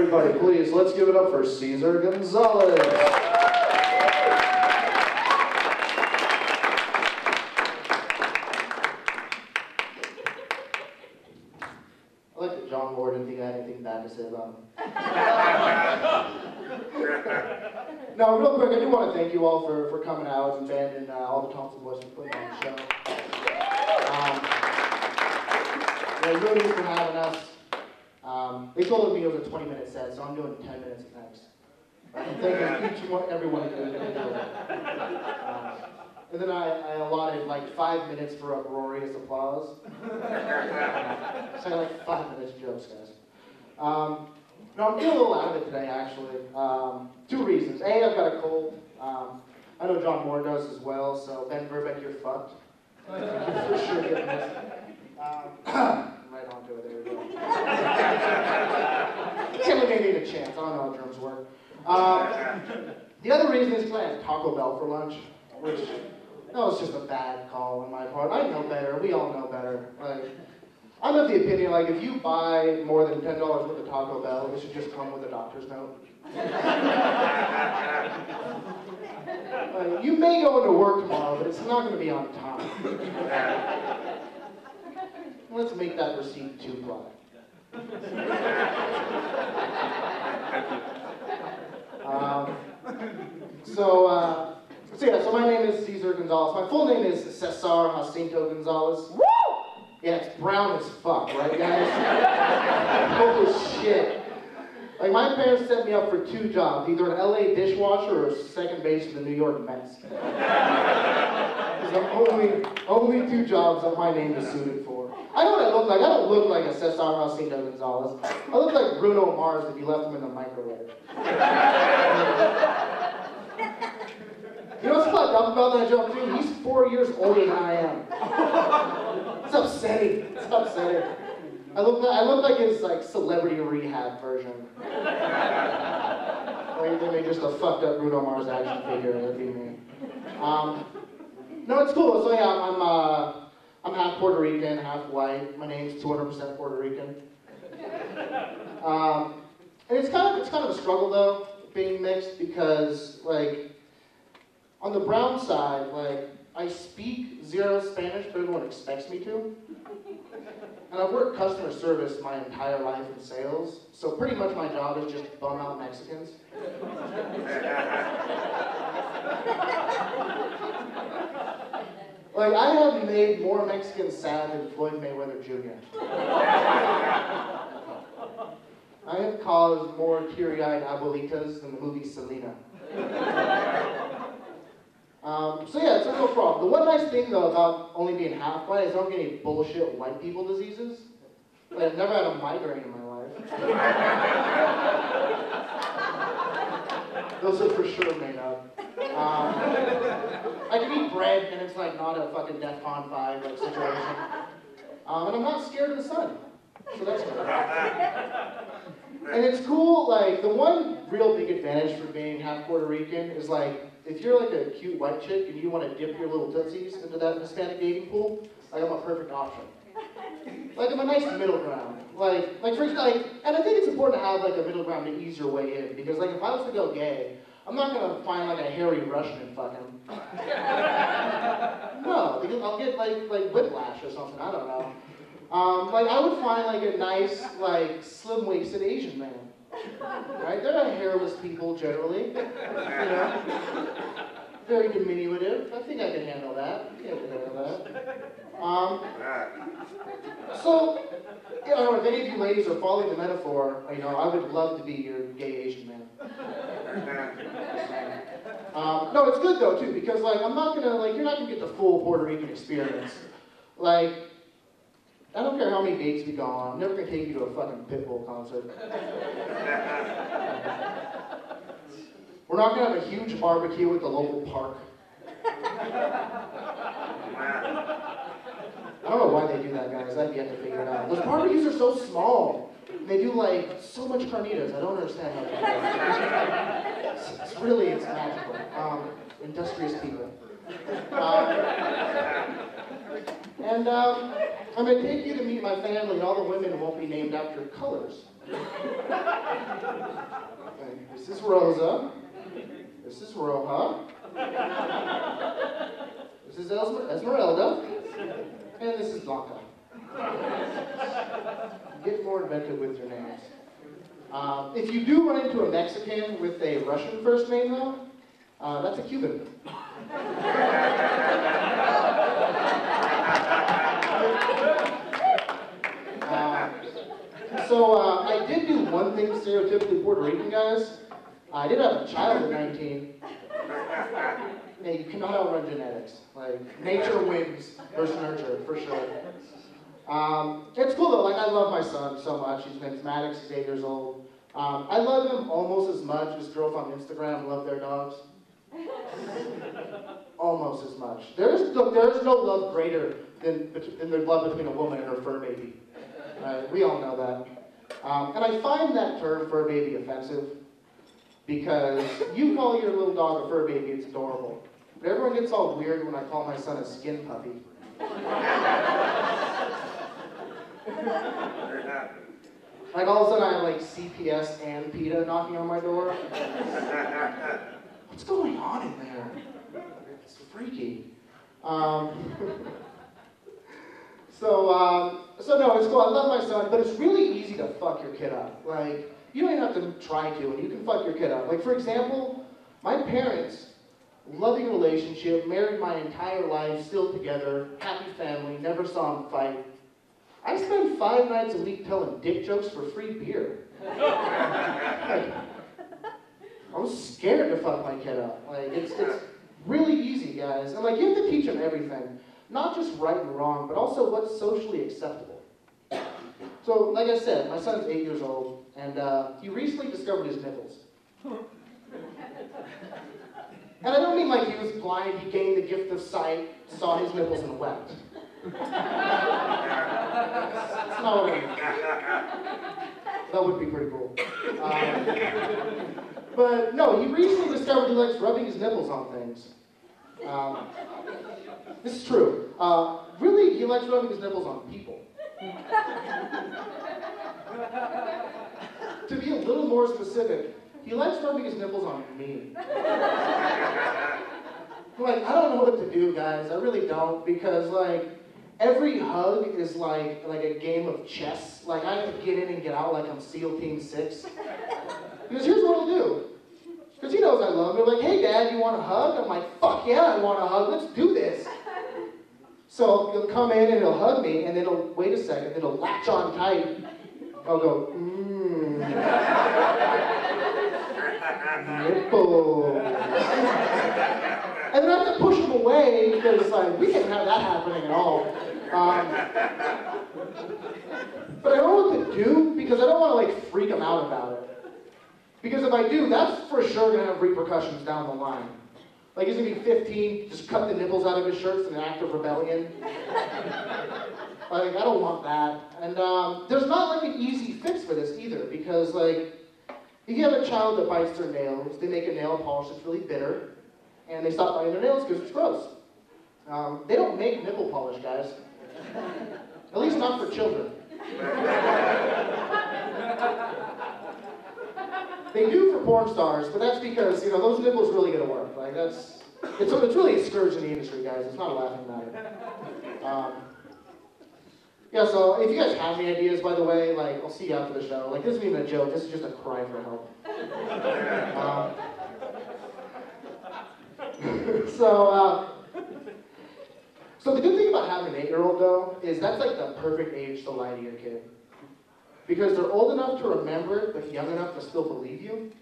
Everybody, please, let's give it up for Ceasar Gonzalez. I like that John Moore didn't think I had anything bad to say about him. No, real quick, I do want to thank you all for coming out and Ben and all the Thompson boys for putting on the show. Really for having us. They told me it was a 20-minute set, so I'm doing 10 minutes next. I'm thanking everyone individually. And then I allotted like 5 minutes for uproarious applause. So I got like 5 minutes jokes, guys. No, I'm feeling a little out of it today, actually. 2 reasons. A, I've got a cold. I know John Moore does as well, so Ben Verbeck, you're fucked. You're for sure getting this. Right onto it, there we go. Can't look anything a chance. I don't know how drums work. The other reason is because I had Taco Bell for lunch, which that was just a bad call on my part. I know better. We all know better. Like, I'm of the opinion, like, if you buy more than $10 worth of Taco Bell, it should just come with a doctor's note. Like, you may go into work tomorrow, but it's not going to be on time. Let's make that receipt 2-ply. So my name is Ceasar Gonzalez. My full name is Ceasar Gonzalez. Woo! Yeah, it's brown as fuck, right, guys? Holy shit. Like, my parents set me up for 2 jobs, either an LA dishwasher or second base for the New York Mets. The only 2 jobs that my name is suited for. I know what I look like. I don't look like a Ceasar Gonzalez. I look like Bruno Mars if you left him in the microwave. You know what's fucked up about that joke, too? He's 4 years older than I am. It's upsetting. It's upsetting. I look like his like celebrity rehab version. Like they made just a fucked up Bruno Mars action figure. That'd be me. No, it's cool. So yeah, I'm half Puerto Rican, half white. My name's 200% Puerto Rican. And it's kind of a struggle though, being mixed, because like on the brown side, like I speak 0 Spanish, but everyone expects me to. And I've worked customer service my entire life in sales, so pretty much my job is just bum out Mexicans. Like, I have made more Mexicans sad than Floyd Mayweather Jr. I have caused more teary-eyed abuelitas than the movie Selena. So yeah, it's a real problem. The one nice thing though about only being half white is I don't get any bullshit white people diseases. Like, I've never had a migraine in my life. Those are for sure made up. I can eat bread and it's like not a fucking DEFCON 5 like situation. And I'm not scared of the sun. So that's good. And it's cool, like the one real big advantage for being half Puerto Rican is like, if you're like a cute white chick and you want to dip your little tootsies into that Hispanic dating pool, like I'm a perfect option. Like I'm a nice middle ground. Like for example, and I think it's important to have like a middle ground to ease your way in, because like if I was to go gay, I'm not gonna find like a hairy Russian and fuck him. No, because I'll get like whiplash or something. I don't know. Like I would find like a nice like slim-waisted Asian man. Right? They're not hairless people generally, you know. Very diminutive. I think I can handle that. I can handle that. So, you know, if any of you ladies are following the metaphor, you know, I would love to be your gay Asian man. No, it's good though too, because like I'm not gonna you're not gonna get the full Puerto Rican experience. Like, I don't care how many dates we go on, I'm never gonna take you to a fucking Pitbull concert. We're not gonna have a huge barbecue at the local park. I don't know why they do that, guys. I've yet to figure it out. Those barbecues are so small. And they do like so much carnitas. I don't understand how they do that. It's magical. Industrious people. And I'm gonna take you to meet my family, and all the women won't be named after colors. This is Rosa. This is Roja. This is Esmeralda. And this is Blanca. Get more inventive with your names. If you do run into a Mexican with a Russian first name, though, that's a Cuban. I did do one thing stereotypically Puerto Rican, guys. I did have a child at 19. Yeah, you cannot outrun genetics. Like, nature wins versus nurture, for sure. It's cool though, like I love my son so much. His name's Maddox, he's 8 years old. I love him almost as much as girls on Instagram love their dogs. Almost as much. There's no love greater than the love between a woman and her fur baby. We all know that. And I find that term fur baby offensive because you call your little dog a fur baby, it's adorable. But everyone gets all weird when I call my son a skin puppy. Like all of a sudden I have like CPS and PETA knocking on my door. What's going on in there? It's freaky. So no, it's cool. I love my son, but it's really easy to fuck your kid up. Like, you don't even have to try to, and you can fuck your kid up. Like, for example, my parents, loving relationship, married my entire life, still together, happy family, never saw them fight. I spend 5 nights a week telling dick jokes for free beer. Like, I was scared to fuck my kid up. Like, it's really easy, guys. And like, you have to teach them everything. Not just right and wrong, but also what's socially acceptable. So, like I said, my son's 8 years old, and he recently discovered his nipples. And I don't mean like he was blind, he gained the gift of sight, saw his nipples and wept. That's not what I mean. That would be pretty cool. But no, he recently discovered he likes rubbing his nipples on things. This is true. Really, he likes rubbing his nipples on people. To be a little more specific, he likes rubbing his nipples on me. Like, I don't know what to do, guys. I really don't, because like, every hug is like a game of chess. Like, I have to get in and get out like I'm SEAL Team 6. Because here's what he'll do. Because he knows I love him. They're like, hey, Dad, you want a hug? I'm like, fuck yeah, I want a hug. Let's do this. So he'll come in and he'll hug me, and then he'll wait a second, then he'll latch on tight. I'll go, nipples. And then I have to push him away because like, we can't have that happening at all. But I don't know what to do because I don't want to like freak him out about it. Because if I do, that's for sure going to have repercussions down the line. Like he's going to be 15, just cut the nipples out of his shirts in an act of rebellion. Like, I don't want that. And there's not like an easy fix for this either, because like, if you have a child that bites their nails, they make a nail polish that's really bitter, and they stop biting their nails because it's gross. They don't make nipple polish, guys. At least not for children. They do for porn stars, but that's because, you know, those nipples really gonna work. Like, it's really a scourge in the industry, guys. It's not a laughing matter. Yeah, so if you guys have any ideas, by the way, like, I'll see you after the show. Like, this isn't even a joke. This is just a cry for help. So the good thing about having an 8-year-old, though, is that's like the perfect age to lie to your kid. Because they're old enough to remember it, but young enough to still believe you.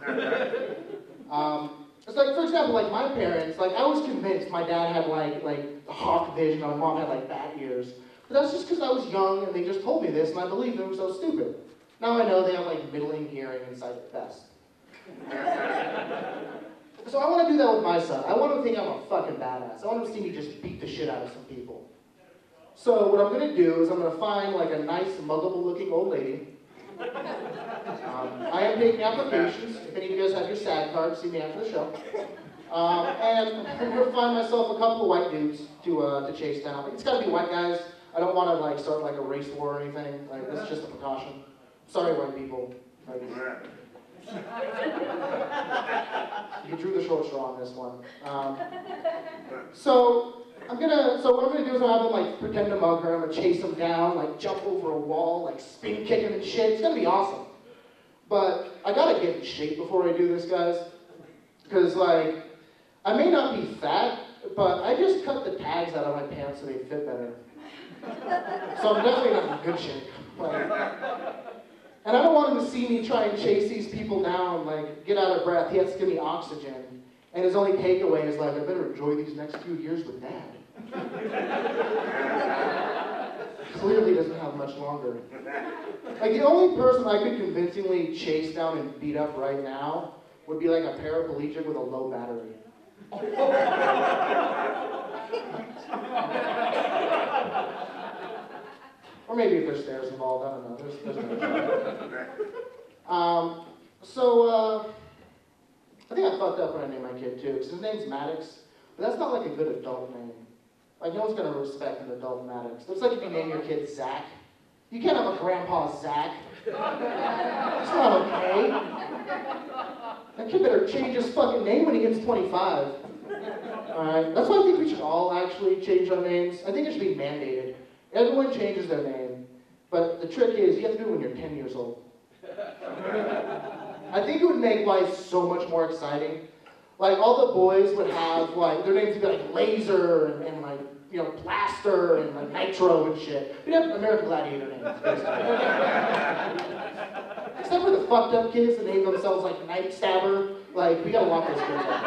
It's like, for example, like my parents, like I was convinced my dad had like hawk vision, and my mom had like bat ears. But that's just because I was young and they just told me this and I believed them, so stupid. Now I know they have like middling hearing and sight at best. So I want to do that with my son. I want him to think I'm a fucking badass. I want him to see me just beat the shit out of some people. So what I'm going to do is I'm going to find like a nice, muggable looking old lady. I am taking applications. If any of you guys have your SAG card, see me after the show. And I'm going to find myself a couple of white dudes to chase down. It's got to be white guys. I don't want to like start like a race war or anything. Like, this is just a precaution. Sorry, white people. Like, You drew the short straw on this one. So what I'm gonna do is I'm gonna like pretend to mug her. I'm gonna chase him down, like jump over a wall, like spin kick him and shit. It's gonna be awesome. But I gotta get in shape before I do this, guys. Because like, I may not be fat, but I just cut the tags out of my pants so they fit better. So I'm definitely not in good shape. Like, and I don't want him to see me try and chase these people down, like get out of breath. He has to give me oxygen. And his only takeaway is like, I better enjoy these next few years with Dad. Clearly doesn't have much longer. Like the only person I could convincingly chase down and beat up right now would be like a paraplegic with a low battery. Or maybe if there's stairs involved, I don't know. There's no I think I fucked up when I named my kid too, because his name's Maddox, but that's not like a good adult name. Like no one's gonna respect an adult Maddox. It's like if you name your kid Zach. You can't have a grandpa Zach. It's not okay. That kid better change his fucking name when he gets 25. Alright, that's why I think we should all actually change our names. I think it should be mandated. Everyone changes their name, but the trick is you have to do it when you're 10 years old. I think it would make life so much more exciting. Like all the boys would have like their names would be like Laser and like Blaster and like Nitro and shit. We'd have American Gladiator names. Except for the fucked up kids that name themselves like Night Stabber. Like we gotta lock those kids up.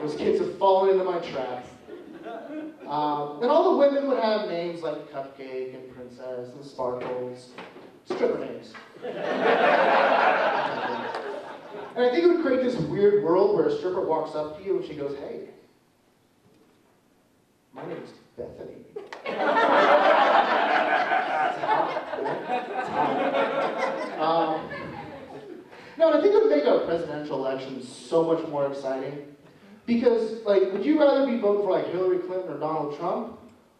Those kids have fallen into my trap. And all the women would have names like Cupcake and Princess and Sparkles. Stripper names. And I think it would create this weird world where a stripper walks up to you and she goes, hey, my name's Bethany. No, and I think it would make our presidential elections so much more exciting. Because, like, would you rather be voting for, like, Hillary Clinton or Donald Trump?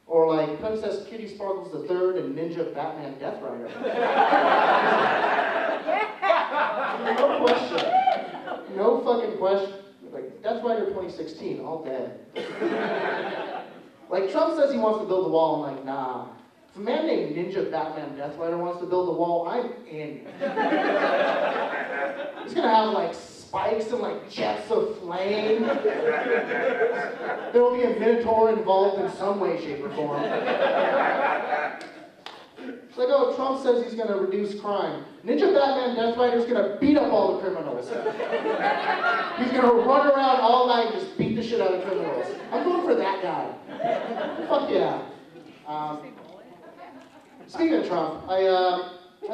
Or, like, Princess Kitty Sparkles III and Ninja Batman Death Rider? No question. No fucking question. Like, Death Rider 2016, all dead. Like, Trump says he wants to build a wall, I'm like, nah. If a man named Ninja Batman Death Rider wants to build a wall, I'm in. He's gonna have, like, spikes and like jets of flame. There will be a Minotaur involved in some way, shape, or form. It's like, oh, Trump says he's gonna reduce crime. Ninja Batman Death Rider's gonna beat up all the criminals. He's gonna run around all night and just beat the shit out of criminals. I'm going for that guy. Fuck yeah. Speaking of Trump, I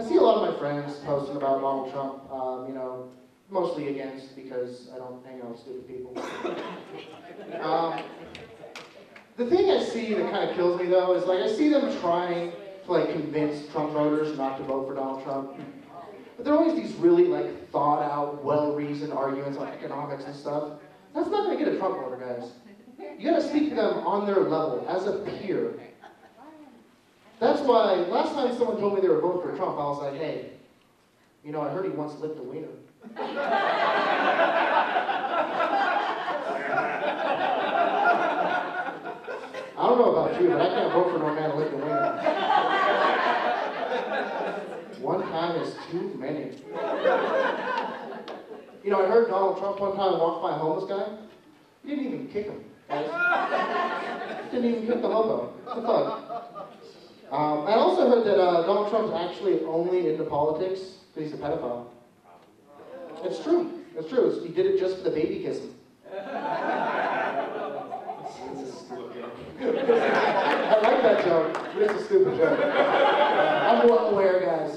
see a lot of my friends posting about Donald Trump, mostly against because I don't hang out with stupid people. The thing I see that kind of kills me though is like I see them trying to like convince Trump voters not to vote for Donald Trump. But there are always these really like thought out, well-reasoned arguments on economics and stuff. That's not gonna get a Trump voter, guys. You gotta speak to them on their level, as a peer. That's why last time someone told me they were voting for Trump, I was like, hey, I heard he once licked a wiener. I don't know about you, but I can't vote for no man to lick a wiener. One time is too many. I heard Donald Trump one time walk by a homeless guy. He didn't even kick him. Didn't even kick the hobo. What the fuck? I also heard that Donald Trump's actually only into politics because he's a pedophile. It's true. It's true. He did it just for the baby kissing. I like that joke. It's a stupid joke. I'm well aware, guys.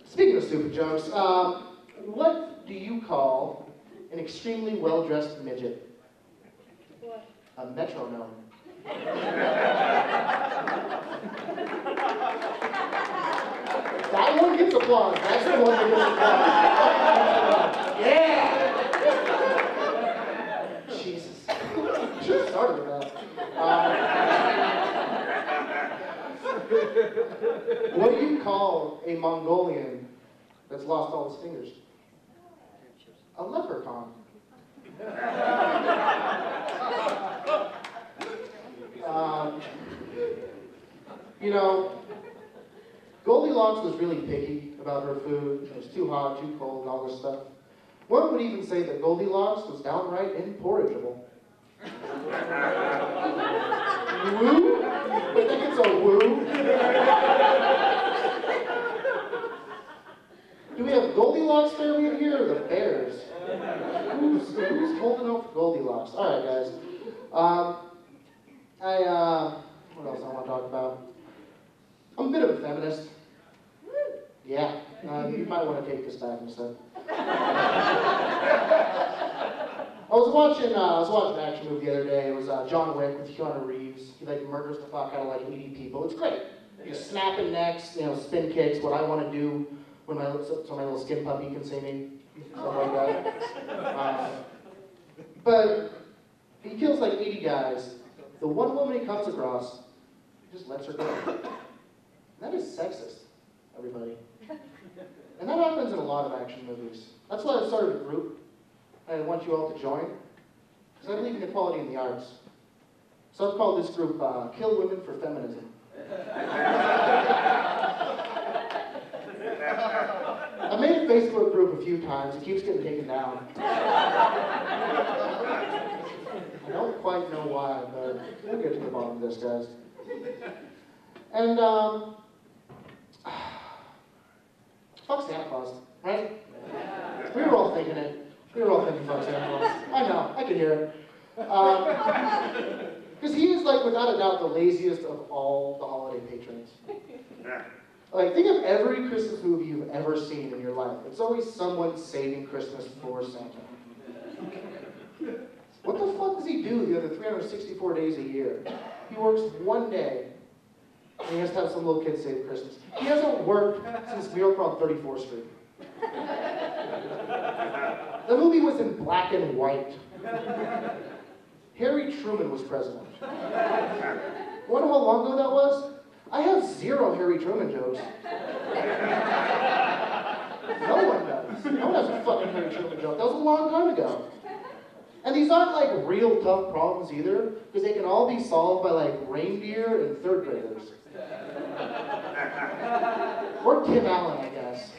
Speaking of stupid jokes, what do you call an extremely well-dressed midget? What? A metronome. That one gets applause. That's the one that gets applause. Yeah! Jesus. Should have started with that. What do you call a Mongolian that's lost all his fingers? A leprechaun. You know, Goldilocks was really picky about her food. It was too hot, too cold, and all this stuff. One would even say that Goldilocks was downright inporrigible. Woo? I think it's a woo. Do we have Goldilocks family in here or the Bears? Who's holding out for Goldilocks? All right, guys. What else I want to talk about? I'm a bit of a feminist. Yeah, you might want to take this back instead. I was watching an action movie the other day. It was John Wick with Keanu Reeves. He like murders the fuck out of like 80 people. It's great. Just snapping necks, you know, spin kicks. What I want to do when my little skin puppy can see me, stuff like that. But he kills like 80 guys. The one woman he comes across, he just lets her go. And that is sexist, everybody. And that happens in a lot of action movies. That's why I started a group. I want you all to join, because I believe in equality in the arts. So I've called this group Kill Women for Feminism. I made a Facebook group a few times. It keeps getting taken down. I don't quite know why, but we'll get to the bottom of this, guys. And, fuck Santa Claus, right? We were all thinking it. We were all thinking fuck Santa Claus. I know, I could hear it. Because he is, like, without a doubt, the laziest of all the holiday patrons. Like, think of every Christmas movie you've ever seen in your life. It's always someone saving Christmas for Santa. What the fuck does he do the other 364 days a year? He works one day, and he has to have some little kid save Christmas. He hasn't worked since Miracle on 34th Street. The movie was in black and white. Harry Truman was president. Wonder how long ago that was? I have 0 Harry Truman jokes. No one does. No one has a fucking Harry Truman joke. That was a long time ago. And these aren't like real tough problems either, because they can all be solved by like reindeer and 3rd graders. Or Tim Allen, I guess.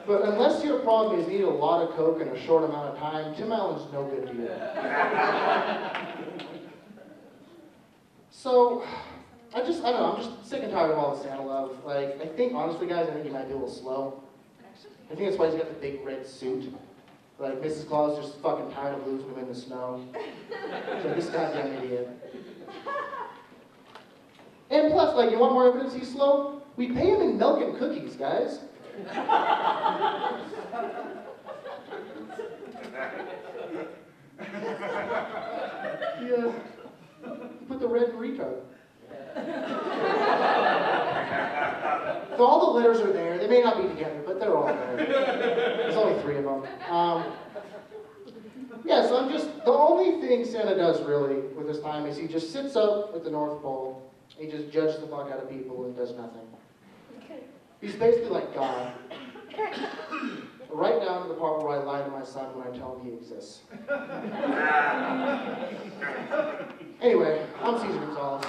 But unless your problem is you need a lot of coke in a short amount of time, Tim Allen's no good to you. So, I don't know, I'm just sick and tired of all the Santa love. Like, I think, honestly, guys, I think he might be a little slow. I think that's why he's got the big red suit. Like, Mrs. Claus is just fucking tired of losing him in the snow. So this goddamn idiot. And plus, like, you want more evidence he's slow? We pay him in milk and cookies, guys. Yeah. Put the red in retard. So all the letters are there. They may not be together, but they're all there. There's only 3 of them. Yeah, so the only thing Santa does really with his time is he just sits up at the North Pole, and he just judges the fuck out of people and does nothing. He's basically like God. Right down to the part where I lie to my son when I tell him he exists. Anyway, I'm Ceasar Gonzalez.